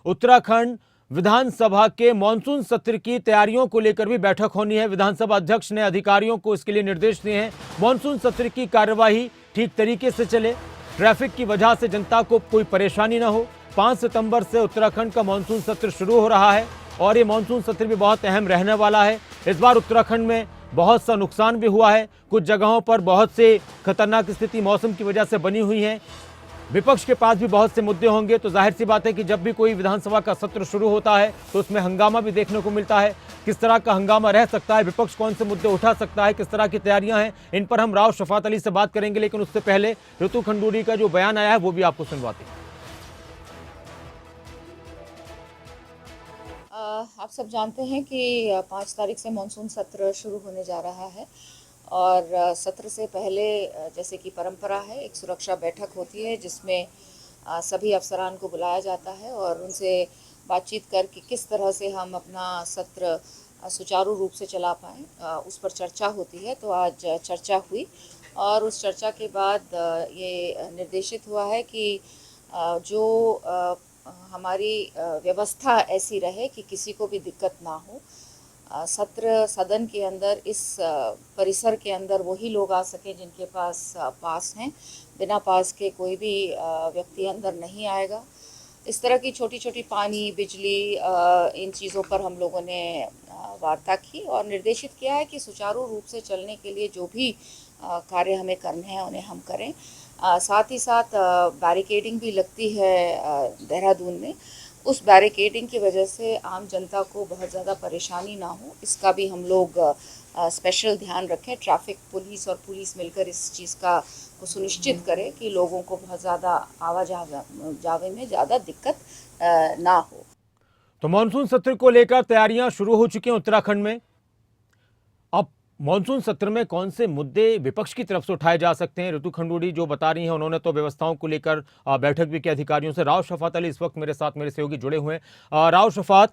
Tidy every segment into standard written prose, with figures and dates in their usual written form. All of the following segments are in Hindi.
उत्तराखंड विधानसभा के मॉनसून सत्र की तैयारियों को लेकर भी बैठक होनी है। विधानसभा अध्यक्ष ने अधिकारियों को इसके लिए निर्देश दिए हैं। मॉनसून सत्र की कार्यवाही ठीक तरीके से चले, ट्रैफिक की वजह से जनता को कोई परेशानी ना हो। 5 सितंबर से उत्तराखंड का मॉनसून सत्र शुरू हो रहा है और ये मॉनसून सत्र भी बहुत अहम रहने वाला है। इस बार उत्तराखंड में बहुत सा नुकसान भी हुआ है। कुछ जगहों पर बहुत से खतरनाक स्थिति मौसम की वजह से बनी हुई है। विपक्ष के पास भी बहुत से मुद्दे होंगे, तो जाहिर सी बात है कि जब भी कोई विधानसभा का सत्र शुरू होता है तो उसमें हंगामा भी देखने को मिलता है। किस तरह का हंगामा रह सकता है, विपक्ष कौन से मुद्दे उठा सकता है, किस तरह की तैयारियां हैं, इन पर हम राव शफात अली से बात करेंगे। लेकिन उससे पहले ऋतु खंडूड़ी का जो बयान आया है वो भी आपको सुनवाते हैं। आप सब जानते हैं कि 5 तारीख से मानसून सत्र शुरू होने जा रहा है और सत्र से पहले जैसे कि परंपरा है, एक सुरक्षा बैठक होती है जिसमें सभी अफसरान को बुलाया जाता है और उनसे बातचीत करके किस तरह से हम अपना सत्र सुचारू रूप से चला पाएँ उस पर चर्चा होती है। तो आज चर्चा हुई और उस चर्चा के बाद ये निर्देशित हुआ है कि जो हमारी व्यवस्था ऐसी रहे कि किसी को भी दिक्कत ना हो। सत्र सदन के अंदर, इस परिसर के अंदर वही लोग आ सकें जिनके पास पास हैं। बिना पास के कोई भी व्यक्ति अंदर नहीं आएगा। इस तरह की छोटी छोटी पानी, बिजली, इन चीज़ों पर हम लोगों ने वार्ता की और निर्देशित किया है कि सुचारू रूप से चलने के लिए जो भी कार्य हमें करने हैं उन्हें हम करें। साथ ही साथ बैरिकेडिंग भी लगती है देहरादून में। उस बैरिकेडिंग की वजह से आम जनता को बहुत ज़्यादा परेशानी ना हो, इसका भी हम लोग स्पेशल ध्यान रखें। ट्रैफिक पुलिस और पुलिस मिलकर इस चीज़ का को सुनिश्चित करें कि लोगों को बहुत ज़्यादा आवाजाही में ज़्यादा दिक्कत ना हो। तो मानसून सत्र को लेकर तैयारियां शुरू हो चुकी हैं उत्तराखंड में। अब मानसून सत्र में कौन से मुद्दे विपक्ष की तरफ से उठाए जा सकते हैं, ऋतु खंडूड़ी जो बता रही हैं, उन्होंने तो व्यवस्थाओं को लेकर बैठक भी की अधिकारियों से। राव शफात अली इस वक्त मेरे साथ, मेरे सहयोगी जुड़े हुए हैं। राव शफात,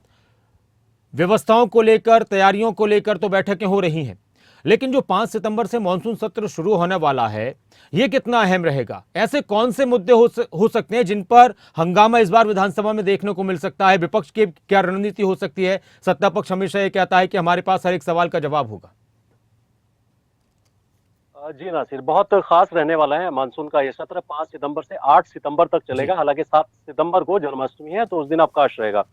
व्यवस्थाओं को लेकर, तैयारियों को लेकर तो बैठकें हो रही हैं, लेकिन जो 5 सितंबर से मानसून सत्र शुरू होने वाला है, ये कितना अहम रहेगा? ऐसे कौन से मुद्दे हो सकते हैं जिन पर हंगामा इस बार विधानसभा में देखने को मिल सकता है? विपक्ष की क्या रणनीति हो सकती है? सत्ता पक्ष हमेशा ये कहता है कि हमारे पास हर एक सवाल का जवाब होगा। जी नासिर, बहुत खास रहने वाला है मानसून का ये सत्र। 5 सितंबर से 8 सितंबर तक चलेगा। हालांकि 7 सितंबर को जन्माष्टमी है तो उस दिन अवकाश रहेगा,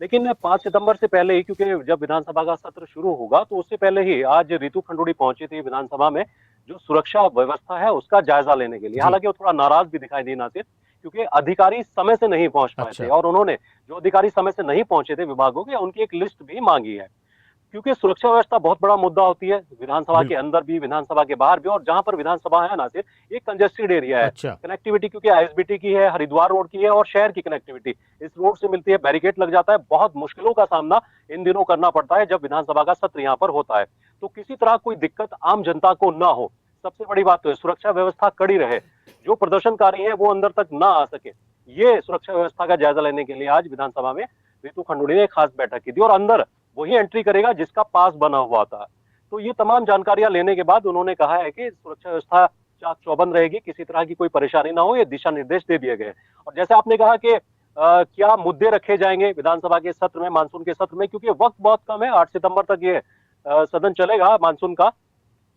लेकिन 5 सितंबर से पहले ही, क्योंकि जब विधानसभा का सत्र शुरू होगा तो उससे पहले ही आज ऋतु खंडूड़ी पहुंची थी विधानसभा में जो सुरक्षा व्यवस्था है उसका जायजा लेने के लिए। हालांकि वो थोड़ा नाराज भी दिखाई दी नासिर, क्योंकि अधिकारी समय से नहीं पहुंच पाए थे और उन्होंने जो अधिकारी समय से नहीं पहुंचे थे विभागों के, उनकी एक लिस्ट भी मांगी है। क्योंकि सुरक्षा व्यवस्था बहुत बड़ा मुद्दा होती है विधानसभा के अंदर भी, विधानसभा के बाहर भी। और जहां पर विधानसभा है नासिर, एक कंजेस्टेड एरिया है। कनेक्टिविटी क्योंकि आईएसबीटी की है, हरिद्वार रोड की है और शहर की कनेक्टिविटी इस रोड से मिलती है। बैरिकेड लग जाता है, बहुत मुश्किलों का सामना इन दिनों करना पड़ता है जब विधानसभा का सत्र यहाँ पर होता है। तो किसी तरह कोई दिक्कत आम जनता को ना हो, सबसे बड़ी बात तो है सुरक्षा व्यवस्था कड़ी रहे, जो प्रदर्शनकारी है वो अंदर तक ना आ सके। ये सुरक्षा व्यवस्था का जायजा लेने के लिए आज विधानसभा में ऋतु खंडूड़ी ने खास बैठक की थी और अंदर वही एंट्री करेगा जिसका पास बना हुआ था। तो ये तमाम जानकारियां लेने के बाद उन्होंने कहा है कि सुरक्षा व्यवस्था चाक चौबंद रहेगी, किसी तरह की कोई परेशानी ना हो, ये दिशा निर्देश दे दिए गए। और जैसे आपने कहा कि क्या मुद्दे रखे जाएंगे विधानसभा के सत्र में, मानसून के सत्र में, क्योंकि वक्त बहुत कम है, 8 सितंबर तक ये सदन चलेगा मानसून का।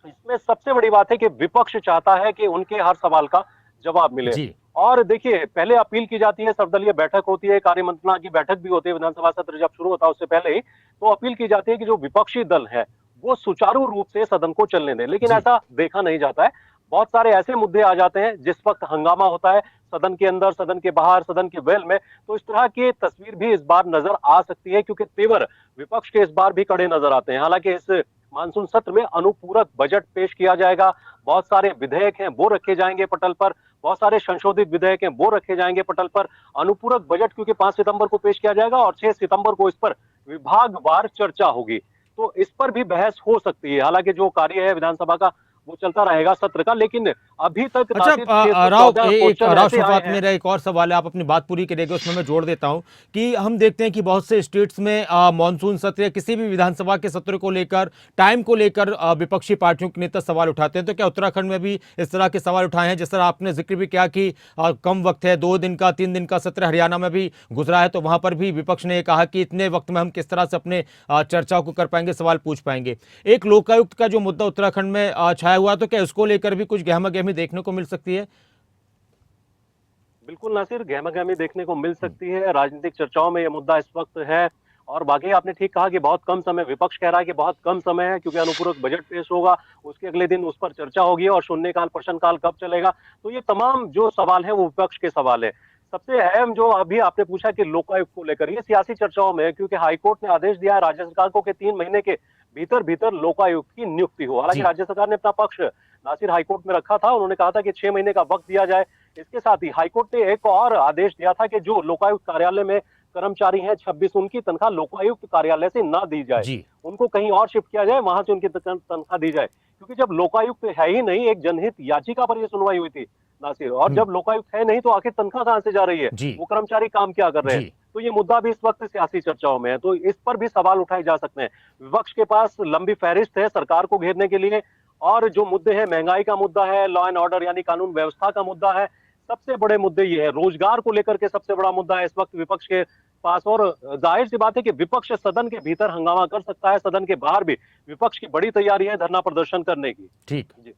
इसमें सबसे बड़ी बात है कि विपक्ष चाहता है कि उनके हर सवाल का जवाब मिले। और देखिए, पहले अपील की जाती है, सर्वदलीय बैठक होती है, कार्य मंत्रणा की बैठक भी होती है विधानसभा सत्र जब शुरू होता है उससे पहले ही। तो अपील की जाती है कि जो विपक्षी दल है वो सुचारू रूप से सदन को चलने दें, लेकिन ऐसा देखा नहीं जाता है। बहुत सारे ऐसे मुद्दे आ जाते हैं जिस वक्त हंगामा होता है सदन के अंदर, सदन के बाहर, सदन के वेल में। तो इस तरह की तस्वीर भी इस बार नजर आ सकती है, क्योंकि तेवर विपक्ष के इस बार भी कड़े नजर आते हैं। हालांकि इस मानसून सत्र में अनुपूरक बजट पेश किया जाएगा, बहुत सारे विधेयक हैं वो रखे जाएंगे पटल पर, बहुत सारे संशोधित विधेयक हैं वो रखे जाएंगे पटल पर। अनुपूरक बजट क्योंकि 5 सितंबर को पेश किया जाएगा और 6 सितंबर को इस पर विभागवार चर्चा होगी, तो इस पर भी बहस हो सकती है। हालांकि जो कार्य है विधानसभा का वो चलता रहेगा सत्र का। लेकिन अभी तक अच्छा नासिर राव 614 एक क्वेश्चन राव ऐसे आए शफात, हैं। मेरा एक और सवाल है, आप अपनी बात पूरी करिएगा, उसमें मैं जोड़ देता हूं कि हम देखते हैं कि बहुत से स्टेट्स में मॉनसून सत्र या किसी भी विधानसभा के सत्र को लेकर, टाइम को लेकर विपक्षी पार्टियों के नेता सवाल उठाते हैं। तो क्या उत्तराखंड में भी इस तरह के सवाल उठाए हैं? जिस तरह आपने जिक्र भी किया कि कम वक्त है, 2 दिन का 3 दिन का सत्र हरियाणा में भी गुजरा है, तो वहां पर भी विपक्ष ने कहा कि इतने वक्त में हम किस तरह से अपने चर्चाओं को कर पाएंगे, सवाल पूछ पाएंगे। एक लोकायुक्त का जो मुद्दा उत्तराखंड में छाया हुआ, तो क्या इसको लेकर भी कुछ गहमा-गहमी देखने को मिल सकती है? बिल्कुल नासिर, गहमा-गहमी देखने को मिल सकती है। राजनीतिक चर्चाओं में ये मुद्दा इस वक्त है। और बाकी आपने ठीक कहा कि बहुत कम समय, विपक्ष कह रहा है कि बहुत कम समय है, क्योंकि अनुपूरक बजट पेश होगा, उसके अगले दिन उस पर चर्चा होगी और शून्यकाल प्रश्नकाल कब चलेगा। तो ये तमाम जो सवाल है वो विपक्ष के सवाल है। सबसे अहम जो अभी आपने पूछा कि लोकायुक्त को लेकर, ये सियासी चर्चाओं में है, क्योंकि हाईकोर्ट ने आदेश दिया है राज्य सरकार को कि 3 महीने के भीतर भीतर लोकायुक्त की नियुक्ति हो। हालांकि जी। राज्य सरकार ने अपना पक्ष नासिर हाईकोर्ट में रखा था, उन्होंने कहा था कि 6 महीने का वक्त दिया जाए। इसके साथ ही हाईकोर्ट ने एक और आदेश दिया था कि जो लोकायुक्त कार्यालय में कर्मचारी हैं 26, उनकी तनख्वाह लोकायुक्त कार्यालय से ना दी जाए, जी। उनको कहीं और शिफ्ट किया जाए, वहां से उनकी तनख्वाह दी जाए। क्योंकि जब लोकायुक्त है ही नहीं, एक जनहित याचिका पर यह सुनवाई हुई थी नासिर, और जब लोकायुक्त है नहीं तो आखिर तनख्वाह कहां से जा रही है, जी। वो कर्मचारी काम क्या कर रहे हैं? जी। तो ये मुद्दा भी इस वक्त सियासी चर्चाओं में है, तो इस पर भी सवाल उठाए जा सकते हैं। विपक्ष के पास लंबी फहरिस्त है सरकार को घेरने के लिए, और जो मुद्दे हैं, महंगाई का मुद्दा है, लॉ एंड ऑर्डर यानी कानून व्यवस्था का मुद्दा है, सबसे बड़े मुद्दे ये है, रोजगार को लेकर के सबसे बड़ा मुद्दा है इस वक्त विपक्ष के पास। और जाहिर सी बात है कि विपक्ष सदन के भीतर हंगामा कर सकता है, सदन के बाहर भी विपक्ष की बड़ी तैयारी है धरना प्रदर्शन करने की। ठीक। जी।